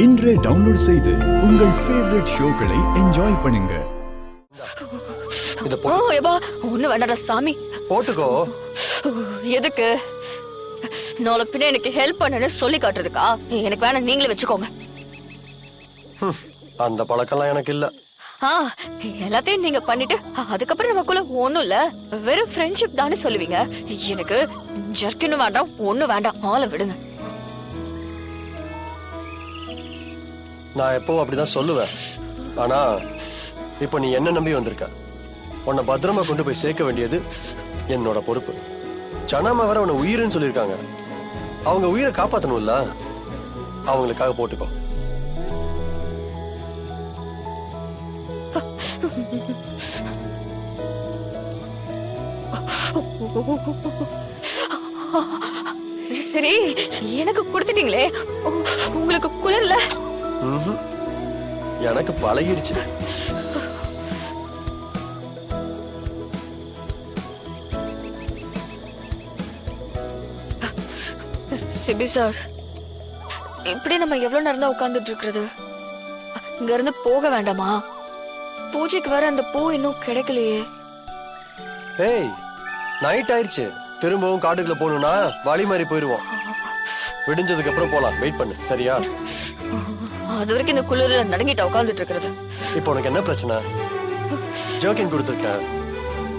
இன்றே டவுன்லோட் செய்து உங்கள் ஃபேவரட் ஷோக்களை என்ஜாய் பண்ணுங்க. ஒண்ணு வேண்டாம் சாமி, போட்டுக்கோ. எதுக்கு? நாளை பின்ன எனக்கு ஹெல்ப் பண்ணு சொல்லி காட்டுறதுக்கா? எனக்கு வேணாம், நீங்களே வச்சுக்கோங்க. அந்த பழக்கம்லாம் எனக்கு இல்ல. எல்லாத்தையும் நீங்க பண்ணிட்டு அதுக்கப்புறம் நமக்குள்ள ஒண்ணும் இல்ல, வெறும் ஃப்ரெண்ட்ஷிப் தானே சொல்லுவீங்க. எனக்கு ஜர்க்கினும் வேண்டாம், ஒண்ணும் வேண்டாம், ஆளை விடுங்க. நான் எப்பவும் அப்படிதான் சொல்லுவேன். ஆனா இப்ப நீ என்ன நம்பி வந்திருக்க. உன்னை பத்திரமா கொண்டு போய் சேர்க்க வேண்டியது என்னோட பொறுப்பு. சனாமா வர உன்னை உயிர்னு சொல்லியிருக்காங்க. அவங்க உயிரை காப்பாத்தணும்ல, அவங்களுக்காக போட்டுக்கோ. சரி, எனக்கு கொடுத்துட்டீங்களே, உங்களுக்கு குளிரல? எனக்கு பழகிருச்சு. சிபி சார், இப்படி நம்ம எவ்வளவு நேரம் தான் உட்கார்ந்துட்டு இருக்கிறது? இங்க இருந்து போக வேண்டாமா? பூஜைக்கு வர அந்த பூ இன்னும் கிடைக்கலையே. ஏய், நைட் ஆயிடுச்சு. திரும்பவும் காட்டுக்குள்ள போகணும்னா வழி மாதிரி போயிருவோம். விடிஞ்சதுக்கு அப்புறம் போலாம். வெயிட் பண்ணு, சரியா? அது வரைக்கும் இந்த குளிர்ல நடுங்கிட்ட உட்கார்ந்துட்டு இருக்கிறது. இப்போ உனக்கு என்ன பிரச்சனை? ஜோக்கின் கொடுத்துருக்கேன்,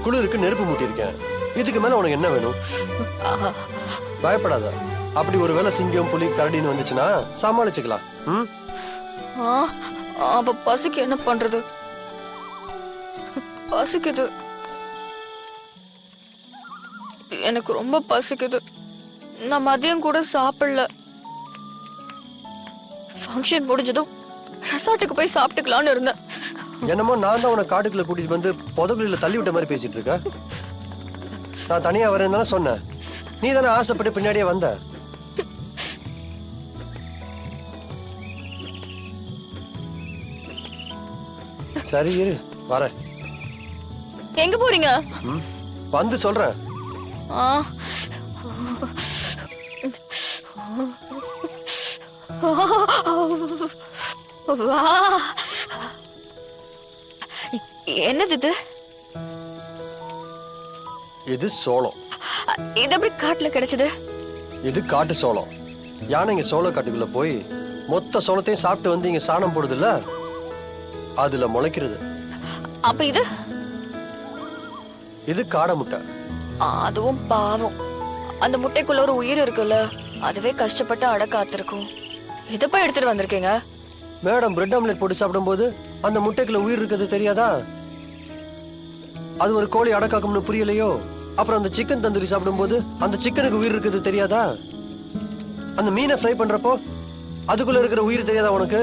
குளிருக்கு நெருப்பு மூட்டியிருக்கேன். இதுக்கு மேல உனக்கு என்ன வேணும்? பயப்படாத. அப்படி ஒரு வேளை சிங்கம் புலி கரடின்னு வந்துச்சுன்னா சமாளிச்சுக்கலாம். அப்ப பசிக்கு என்ன பண்றது? பசிக்குது, எனக்கு ரொம்ப பசிக்குது. நான் மதியம் கூட சாப்பிடல. ஃபங்க்ஷன் முடிஞ்சதும் ரெசார்ட்டுக்கு போய் சாப்பிட்டுக்கலாம்னு இருந்தேன். என்னமோ நான் தான் உன காட்டுக்குள்ள கூட்டிட்டு வந்து புதகுலியில தள்ளி விட்ட மாதிரி பேசிட்டு இருக்க. நான் தனியா வரேன்னு தானே சொன்னேன். நீ தானே ஆசைப்பட்டு பின்னாடியே வந்த. சரி இரு, வரேன். எங்க போறீங்க? வந்து சொல்றேன். என்னது இது? இது சோளம். இது எப்படி காட்டுல கிடைச்சது? இது காட்டு சோளம். யானைங்க சோள காட்டுக்குள்ள போய் மொத்த சோளத்தையும் சாப்பிட்டு வந்து இங்க சாணம் போடுது இல்ல, அதுல முளைக்கிறது. அப்ப இது? இது காடை முட்டை. அதுவும் பாவம், அந்த முட்டைக்குள்ள ஒரு உயிர் இருக்குல்ல, அதுவே கஷ்டப்பட்டு அட காத்திருக்கும். இத போய் எடுத்துட்டு வந்திருக்கீங்க. மேடம், பிரெட் ஆம்லெட் போட்டு சாப்பிடும்போது அந்த முட்டைக்குள்ள உயிர் இருக்கிறது தெரியாதா? அது ஒரு கோழி அடக்காக்கும்னு புரியலையோ? அப்புறம் அந்த சிக்கன் தந்தூரி சாப்பிடும்போது அந்த சிக்கனுக்கு உயிர் இருக்கிறது தெரியாதா? அந்த மீனை ஃப்ரை பண்றப்போ அதுக்குள்ள இருக்கிற உயிர் தெரியாதா உனக்கு?